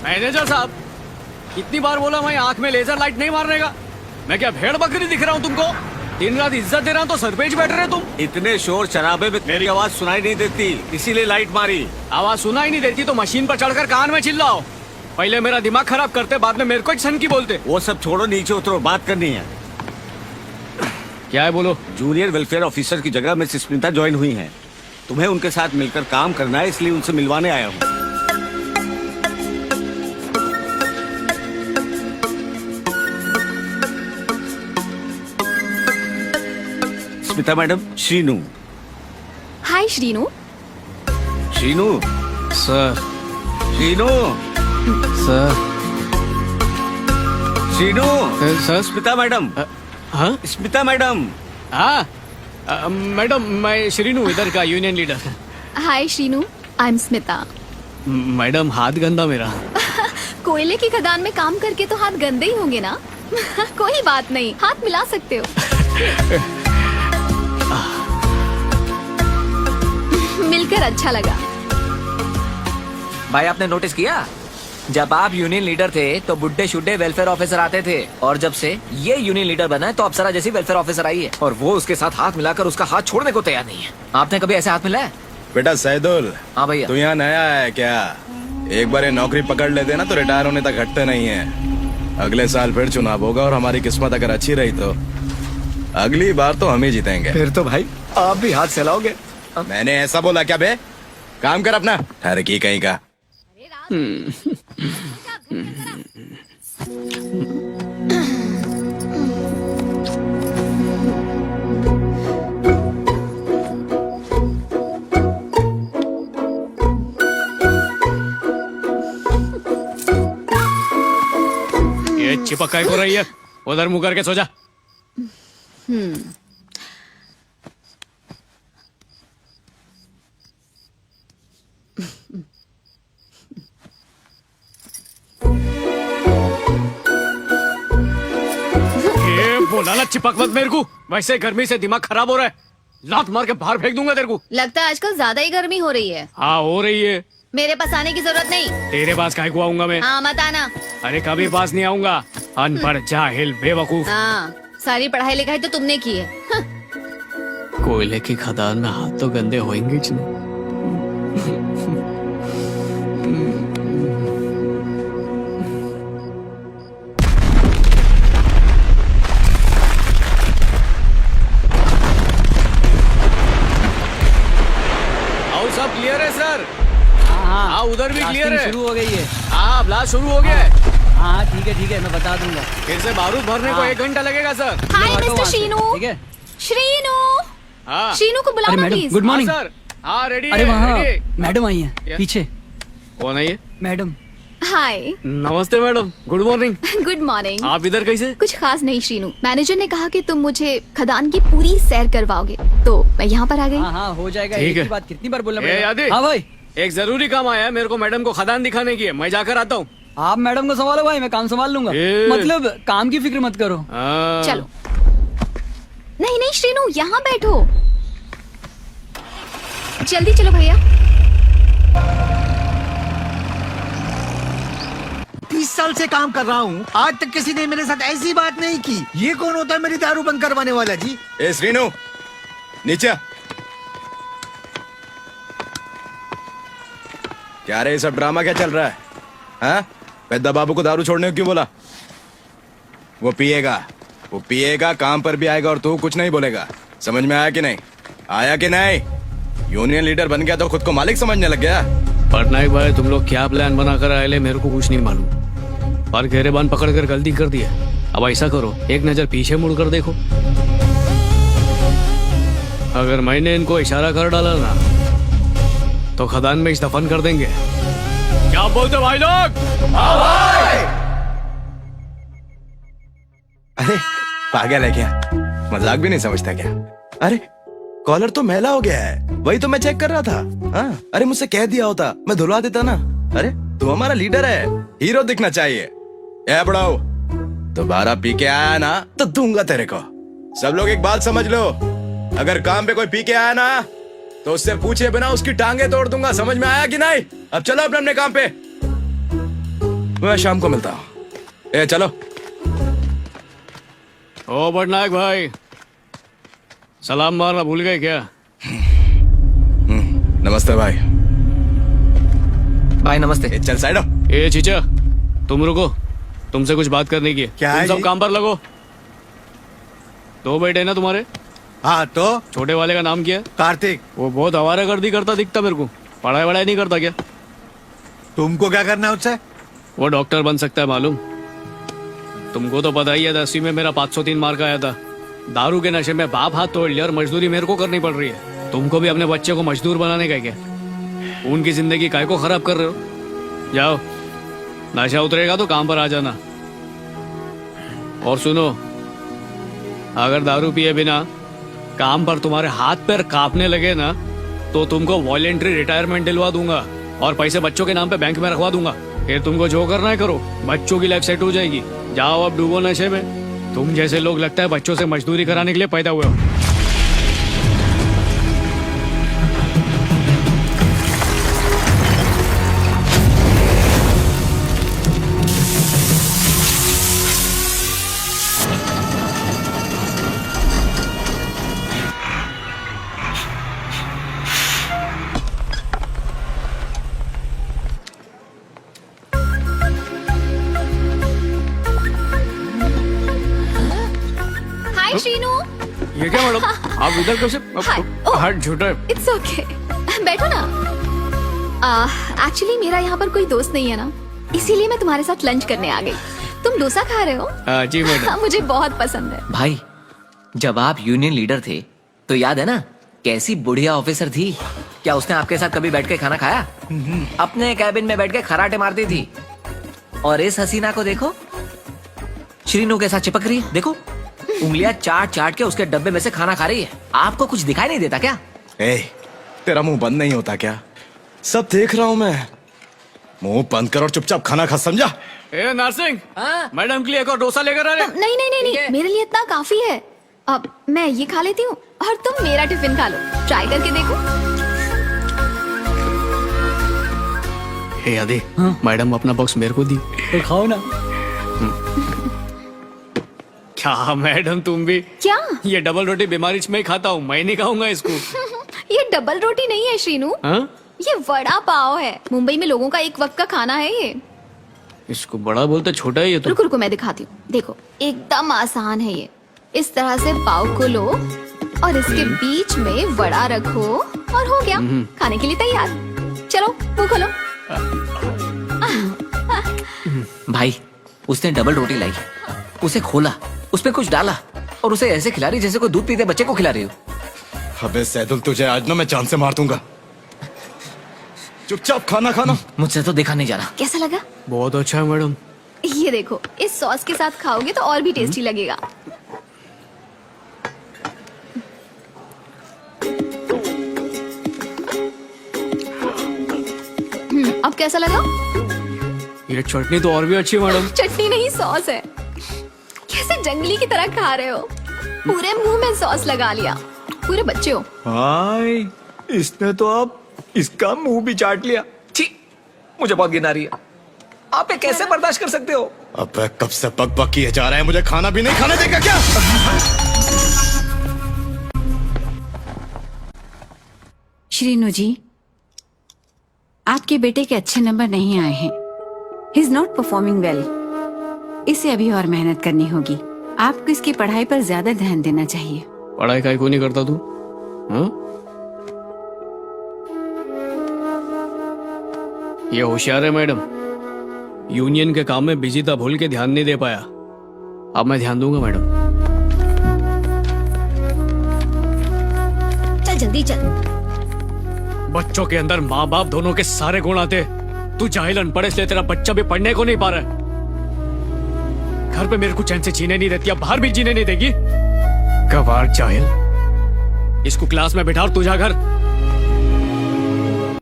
Manager साहब, कितनी बार बोला मैं आंख में लेजर लाइट नहीं मारने का? मैं क्या भेड़ बकरी दिख रहा हूँ तुमको? दिन रात इज्जत दे रहा हूँ तो सर पे बैठ रहे तुम। इतने शोर शराबे में मेरी आवाज सुनाई नहीं देती, इसीलिए लाइट मारी। आवाज सुनाई नहीं देती तो मशीन पर चढ़कर कान में चिल्लाओ। पहले मेरा दिमाग खराब करते, बाद में मेरे को सन की बोलते। वो सब छोड़ो, नीचे उतरो, बात करनी है। क्या है बोलो? जूनियर वेलफेयर ऑफिसर की जगह मिस स्मिता ज्वाइन हुई हैं। तुम्हें उनके साथ मिलकर काम करना है, इसलिए उनसे मिलवाने आया हूँ। Smita madam, Srinu. Hi Srinu. Srinu sir. Srinu sir. Srinu sir. Smita madam. हाँ स्मिता मैडम। हाँ मैडम, मैं श्रीनू, इधर का union leader. Hi Srinu, I am Smita. Madam हाथ गंदा मेरा। कोयले की खदान में काम करके तो हाथ गंदे ही होंगे ना। कोई बात नहीं, हाथ मिला सकते हो। मिलकर अच्छा लगा। भाई आपने नोटिस किया, जब आप यूनियन लीडर थे तो बुड्ढे शुड्ढे वेलफेयर ऑफिसर आते थे, और जब से ये यूनियन लीडर बना है तो अप्सरा जैसी वेलफेयर ऑफिसर आई है, और वो उसके साथ हाथ मिलाकर उसका हाथ छोड़ने को तैयार नहीं है। आपने कभी ऐसे हाथ मिलाया? बेटा सैदुल। हाँ भैया। तू यहाँ नया है क्या? एक बार ये नौकरी पकड़ लेते ना तो रिटायर होने तक हटते नहीं है। अगले साल फिर चुनाव होगा और हमारी किस्मत अगर अच्छी रही तो अगली बार तो हम ही जीतेंगे। फिर तो भाई आप भी हाथ चलाओगे। मैंने ऐसा बोला क्या बे? काम कर अपना, ठहरकी कहीं का। ये चिपक काय को रही है? उधर मुंह करके सो जा। ये बोला ना चिपक मत मेरे को, वैसे गर्मी से दिमाग खराब हो रहा है। लात मार के बाहर फेंक दूंगा तेरे को। लगता है आजकल ज्यादा ही गर्मी हो रही है। हाँ हो रही है। मेरे पास आने की जरूरत नहीं। तेरे पास काहे को आऊंगा मैं? हाँ मत आना। अरे कभी पास नहीं आऊंगा। अनपढ़, जाहिल, बेवकूफ। हाँ, सारी पढ़ाई लिखाई तो तुमने की है। कोयले की खदान में हाथ तो गंदे होंगे ही नहीं। और सब क्लियर है सर? हाँ उधर भी क्लियर है। शुरू हो गई है। हाँ ब्लास्ट शुरू हो गया है। हाँ ठीक है, मैं बता दूंगा। फिर से बारूद भरने को 1 घंटा लगेगा सर। हाय मिस्टर श्रीनू। ठीक है। श्रीनू, हाँ श्रीनू को बुलाओ अरे ना madam, please. Good morning. Sir. हाँ रेडी अरे है, वहाँ रेडी है। मैडम आई है क्या? पीछे। कौन है ये? मैडम। हाय। नमस्ते madam, good morning. Good morning. आप इधर कैसे? कुछ खास नहीं श्रीनू, मैनेजर ने कहा कि तुम मुझे खदान की पूरी सैर करवाओगे, तो मैं यहाँ पर आ गई। हाँ हो जाएगा। ठीक एक है। ही बात कितनी बार बोलना ए, पड़ेगा? यादी। हाँ भाई। एक जरूरी काम आया है, मेरे को मैडम को खदान दिखाने की है। मैं जाकर आता हूँ। आप मैडम को संभालो भाई, मैं काम संभाल लूंगा। ए। मतलब काम की फिक्र मत करो। हाँ। चलो। नहीं नहीं श्रीनू, यहाँ बैठो। जल्दी चलो भैया। 30 साल से काम कर रहा हूँ, आज तक किसी ने मेरे साथ ऐसी बात नहीं की। ये कौन होता है मेरी दारू बंद करवाने वाला जी? ए श्रीनू, नीचे। क्या रे, ये सब ड्रामा क्या चल रहा है? हाँ, पेद्दा बाबू को दारू छोड़ने को क्यों बोला? वो पिएगा, काम पर भी आएगा और तू कुछ नहीं बोलेगा। समझ में आया कि नहीं? आया कि नहीं? यूनियन लीडर बन गया तो खुद को मालिक समझने लग गया। पटनायक भाई, तुम लोग क्या प्लान बनाकर आए ले, मेरे को कुछ नहीं मालूम। पर घेरेबान पकड़ कर गलती कर दिया। अब ऐसा करो, एक नजर पीछे मुड़कर देखो। अगर मैंने इनको इशारा कर डाला ना तो खदान में इस दफन कर देंगे। क्या बोलते भाई लोग? अरे पागल है क्या? मजाक भी नहीं समझता क्या? अरे कॉलर तो मैला हो गया है, वही तो मैं चेक कर रहा था। हाँ, अरे मुझसे कह दिया होता, मैं धुलवा देता ना। अरे तू हमारा लीडर है, हीरो दिखना चाहिए। ए बड़ाओ, दोबारा पी के आया ना तो दूंगा तेरे को। सब लोग एक बात समझ लो, अगर काम पे कोई पी के आया ना तो उससे पूछे बिना उसकी टांगे तोड़ दूंगा। समझ में आया कि नहीं? अब चलो अपने अपने काम पे। मैं शाम को मिलता हूँ। ए चलो। ओ पटनायक भाई, सलाम मारना भूल गए क्या? नमस्ते भाई। भाई नमस्ते। ए, चल साइड हो। ए चीचा, तुम रुको, तुमसे कुछ बात करने की है। क्या तुम है सब जी? काम पर लगो। दो बेटे ना तुम्हारे, हाँ तो छोटे वाले का नाम क्या है? कार्तिक, वो बहुत आवारागर्दी करता दिखता मेरे को। पढ़ाई वढ़ाई नहीं करता क्या? तुमको क्या करना है उससे? वो डॉक्टर बन सकता है मालूम। तुमको तो पता ही है, 10वीं में मेरा 503 मार्क आया था। दारू के नशे में बाप हाथ तोड़ लिया और मजदूरी मेरे को करनी पड़ रही है। तुमको भी अपने बच्चे को मजदूर बनाने का क्या? उनकी जिंदगी काय को खराब कर रहे हो? जाओ, नशा उतरेगा तो काम पर आ जाना। और सुनो, अगर दारू पिए बिना काम पर तुम्हारे हाथ पैर कांपने लगे ना, तो तुमको वॉलेंट्री रिटायरमेंट दिलवा दूंगा और पैसे बच्चों के नाम पे बैंक में रखवा दूंगा। फिर तुमको जो करना है करो, बच्चों की लाइफ सेट हो जाएगी। जाओ अब डूबो नशे में। तुम जैसे लोग लगता है बच्चों से मजदूरी कराने के लिए पैदा हुए हो। हाय शीनू। ये क्या मैडम, आप इधर कब से? हाय। ओह। हाथ झूठा है। इट्स ओके, बैठो ना। एक्चुअली मेरा यहाँ पर कोई दोस्त नहीं है ना, इसीलिए मैं तुम्हारे साथ लंच करने आ गई। तुम डोसा खा रहे हो? जी मैडम। मुझे बहुत पसंद है। भाई, जब आप यूनियन लीडर थे तो याद है ना कैसी बुढ़िया ऑफिसर थी? क्या उसने आपके साथ कभी बैठ के खाना खाया? अपने कैबिन में बैठ के खराटे मारती थी। और इस हसीना को देखो, श्रीनू के साथ चिपक रही है। देखो, उंगलियां चाट चाट के उसके डब्बे में से खाना खा रही है। आपको कुछ दिखाई नहीं देता क्या? ए, तेरा मुंह बंद नहीं होता क्या? सब देख रहा हूँ मैं। मुंह बंद कर और चुपचाप खाना खा, समझा? ए नरसिंह, हाँ? मैडम के लिए एक और डोसा लेकर आ रहे। नहीं नहीं नहीं ठीक नहीं, है। मेरे लिए इतना काफी है। अब मैं ये खा लेती हूँ और तुम मेरा टिफिन खा लो। ट्राई करके देखो। हे आदि, मैडम अपना बॉक्स मेरे को दी। तो खाओ ना। क्या मैडम तुम भी? क्या? ये डबल रोटी बीमारी में ही खाता हूँ, मैं नहीं खाऊंगा इसको। ये डबल रोटी नहीं है श्रीनू, हाँ? ये वड़ा पाव है। मुंबई में लोगों का एक वक्त का खाना है ये। इसको बड़ा बोलते, छोटा है ये तो। रुको रुको, मैं दिखाती हूँ। देखो, एकदम आसान है ये। इस तरह से पाव को लो और इसके बीच में वड़ा रखो और हो गया, खाने के लिए तैयार। चलो मुंह खोलो। भाई, उसने डबल रोटी लाई, उसे खोला, उसमें कुछ डाला और उसे ऐसे खिला रही जैसे कोई दूध पीते बच्चे को खिला रही हो। अबे सैदुल, तुझे आज ना मैं जान से मार दूंगा। चुपचाप खाना खाना। मुझसे तो देखा नहीं जा रहा। कैसा लगा? बहुत अच्छा है मैडम। ये देखो, इस सॉस के साथ खाओगे तो और भी टेस्टी लगेगा। अब कैसा लगा? ये चटनी तो और भी अच्छी है मैडम। चटनी नहीं, सॉस है। कैसे जंगली की तरह खा रहे हो? पूरे मुंह में सॉस लगा लिया। पूरे बच्चे हो। हाय, इसने तो अब इसका मुंह भी चाट लिया। छी, मुझे बहुत घिन आ रही है। आप ये कैसे बर्दाश्त कर सकते हो? अबे कब से बक बक किए जा रहा है, मुझे खाना भी नहीं खाने देगा क्या? श्रीनु जी, आपके बेटे के अच्छे नंबर नहीं आए हैं। He is not performing well. इसे अभी और मेहनत करनी होगी। आपको इसकी पढ़ाई पर ज्यादा ध्यान देना चाहिए। पढ़ाई काहे को नहीं करता तू? हाँ? ये होशियार है मैडम। यूनियन के काम में बिजी था, भूल के ध्यान नहीं दे पाया। अब मैं ध्यान दूंगा मैडम। चल जल्दी चल। बच्चों के अंदर माँ बाप दोनों के सारे गुण आते। तू जाहिल अनपढ़, इसलिए तेरा बच्चा भी पढ़ने को नहीं पा रहा है। घर पे मेरे को चैन से जीने नहीं देती, अब बाहर भी जीने नहीं देगी। गवार जाहिल। इसको क्लास में बिठा और तू जा घर।